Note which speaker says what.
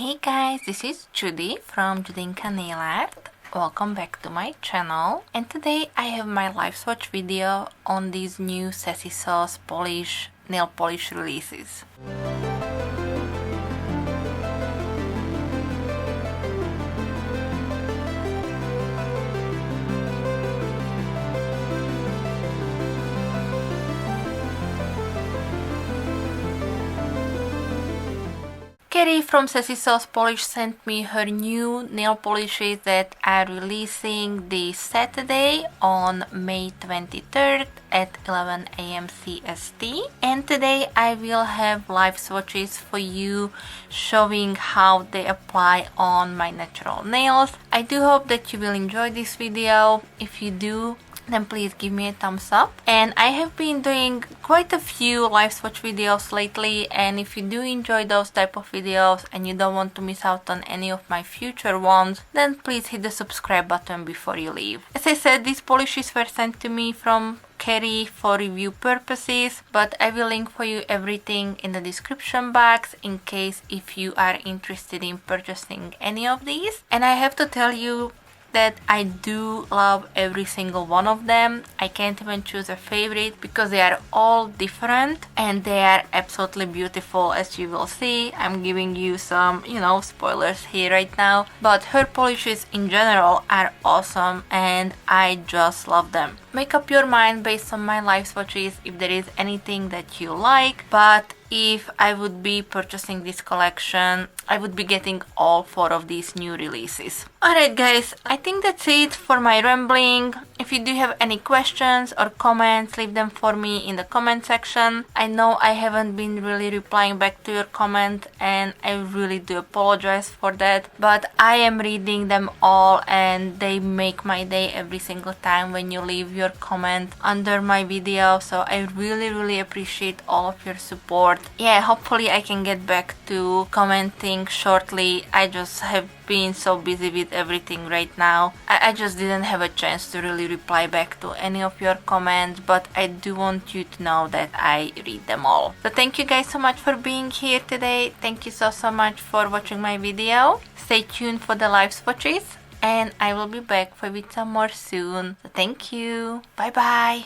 Speaker 1: Hey guys, this is Judy from Judita Nail Art. Welcome back to my channel, and today I have my live swatch video on these new Sassy Sauce nail polish releases. Carrie from Sassy Sauce Polish sent me her new nail polishes that are releasing this Saturday on May 23rd at 11 AM CST. And today I will have live swatches for you showing how they apply on my natural nails. I do hope that you will enjoy this video. If you do, then please give me a thumbs up. And I have been doing quite a few live swatch videos lately, and if you do enjoy those type of videos and you don't want to miss out on any of my future ones, then please hit the subscribe button before you leave. As I said, these polishes were sent to me from Carrie for review purposes, but I will link for you everything in the description box in case if you are interested in purchasing any of these. And I have to tell you that I do love every single one of them. I can't even choose a favorite because they are all different and they are absolutely beautiful. As you will see, I'm giving you some, spoilers here right now, but her polishes in general are awesome and I just love them. Make up your mind based on my live swatches if there is anything that you like, but if I would be purchasing this collection, I would be getting all 4 of these new releases. Alright guys, I think that's it for my rambling. If you do have any questions or comments, leave them for me in the comment section. I know I haven't been really replying back to your comment and I really do apologize for that, but I am reading them all and they make my day every single time when you leave your comment under my video, so I really appreciate all of your support. Yeah, hopefully I can get back to commenting shortly. I just have been so busy with everything right now. I just didn't have a chance to really reply back to any of your comments, but I do want you to know that I read them all. So thank you guys so much for being here today. Thank you so much for watching my video. Stay tuned for the live swatches and I will be back with some more soon. So thank you. Bye bye.